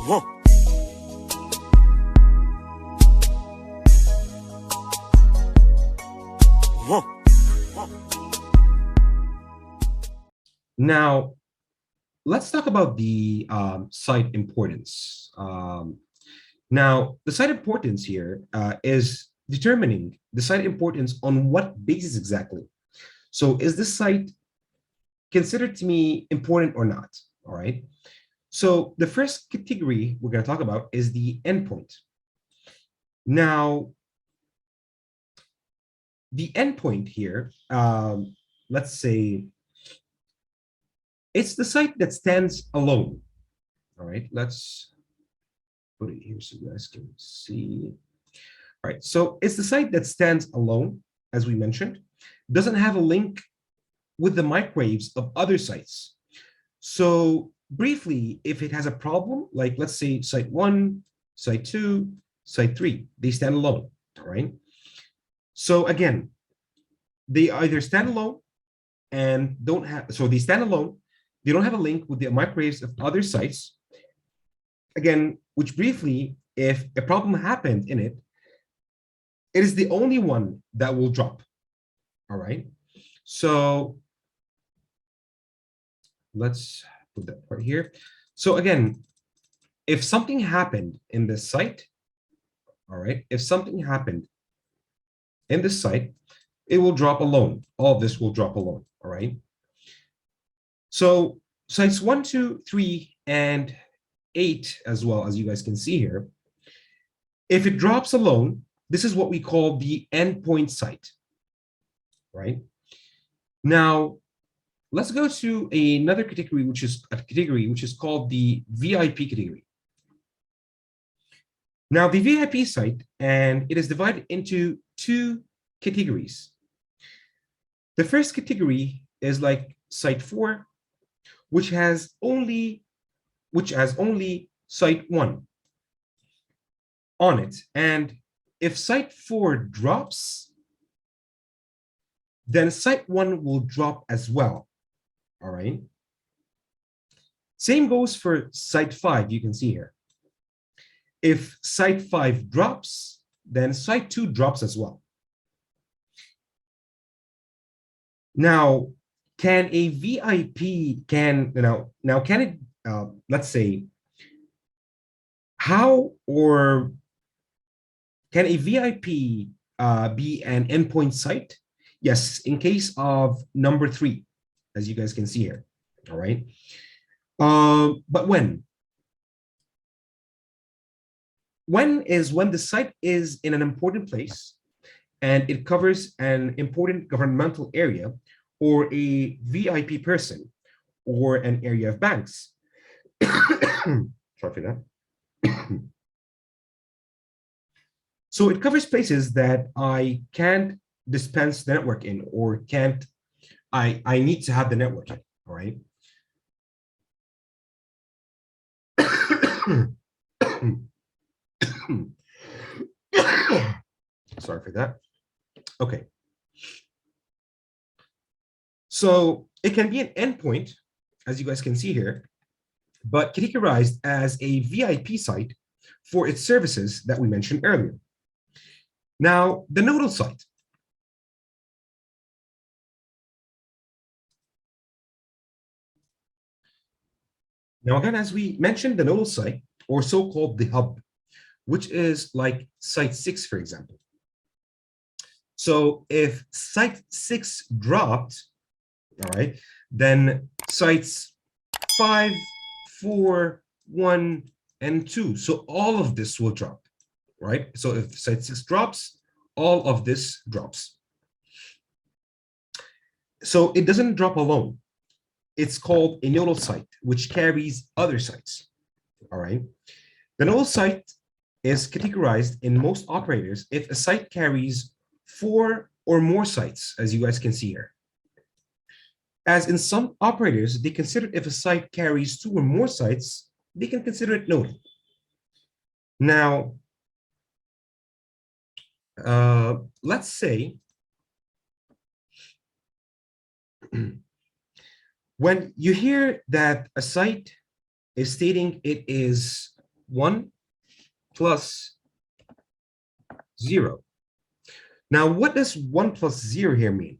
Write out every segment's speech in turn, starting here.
Now, let's talk about the site importance. Now, the site importance here is determining the site importance on what basis exactly. So is this site considered to me important or not? All right. So the first category we're going to talk about is the endpoint. Now, the endpoint here, let's say it's the site that stands alone. All right, let's put it here so you guys can see. All right, so it's the site that stands alone, as we mentioned, doesn't have a link with the microwaves of other sites. So briefly, if it has a problem, like let's say site 1, site 2, site 3, they stand alone, all right? So again, they either stand alone and don't have, so they stand alone, they don't have a link with the microwaves of other sites. Again, which briefly, if a problem happened in it, it is the only one that will drop, all right? So let's put that part here. So again, if something happened in this site, all right, if something happened in this site, it will drop alone. All of this will drop alone, all right? So sites 1, 2, 3, and 8, as well, as you guys can see here, if it drops alone, this is what we call the endpoint site, right? Now, let's go to another category, which is called the VIP category. Now, the VIP site, and it is divided into two categories. The first category is like site 4, which has only site 1 on it. And if site 4 drops, then site 1 will drop as well. All right. Same goes for site 5, you can see here. If site 5 drops, then site 2 drops as well. Now, can a VIP, can it, let's say, how or can a VIP be an endpoint site? Yes, in case of number 3, as you guys can see here, all right? But when? When is when the site is in an important place and it covers an important governmental area or a VIP person or an area of banks. Sorry for that. So it covers places that I can't dispense the network in or can't, I need to have the network in, all right? Sorry for that. Okay. So it can be an endpoint, as you guys can see here, but categorized as a VIP site for its services that we mentioned earlier. Now, the Nodal Site. Now, again, as we mentioned, the Nodal Site, or so-called the hub, which is like site 6, for example. So if site 6 dropped, all right, then sites 5, 4, 1, and 2. So all of this will drop, right? So if site 6 drops, all of this drops. So it doesn't drop alone. It's called a nodal site, which carries other sites, all right? The nodal site is categorized in most operators if a site carries 4 or more sites, as you guys can see here. As in some operators, they consider if a site carries 2 or more sites, they can consider it nodal. Now, let's say when you hear that a site is stating it is 1 plus 0. Now, what does 1 plus 0 here mean?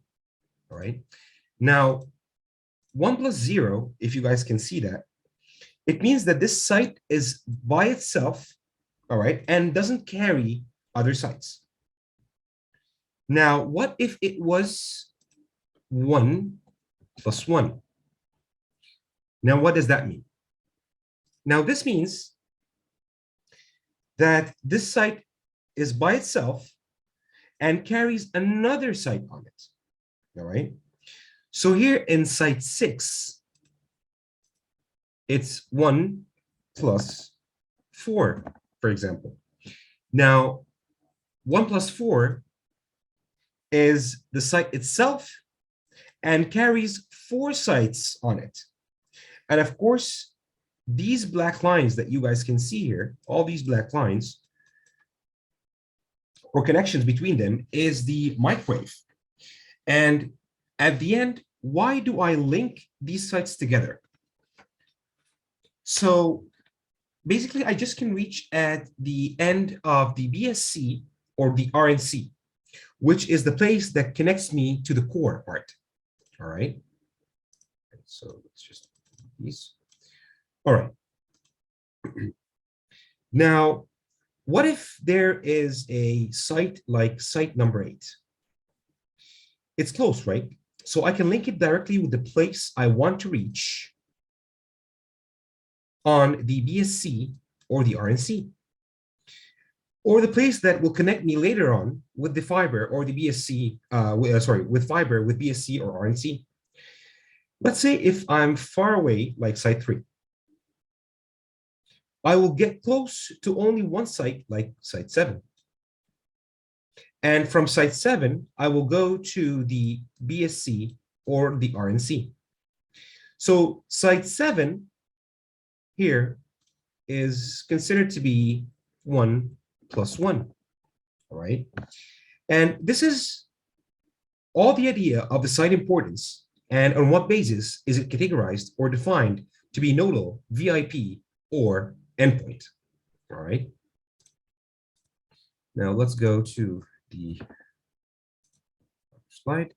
All right. Now, 1 plus 0, if you guys can see that, it means that this site is by itself, all right, and doesn't carry other sites. Now, what if it was 1 plus 1? Now, what does that mean? Now, this means that this site is by itself and carries another site on it, all right? So here in site 6, it's 1 plus 4, for example. Now, 1 plus 4 is the site itself and carries 4 sites on it. And of course, these black lines that you guys can see here, all these black lines or connections between them is the microwave. And at the end, why do I link these sites together? So basically, I just can reach at the end of the BSC or the RNC, which is the place that connects me to the core part. All right. So let's just these. All right. Now, what if there is a site like site number 8? It's close, right? So I can link it directly with the place I want to reach on the BSC or the RNC, or the place that will connect me later on with the fiber or the BSC, with fiber with BSC or RNC. Let's say if I'm far away, like site 3, I will get close to only one site, like site 7. And from site 7, I will go to the BSC or the RNC. So site 7 here is considered to be 1 plus 1, all right? And this is all the idea of the site importance and on what basis is it categorized or defined to be nodal, VIP, or endpoint, all right? Now let's go to the slide.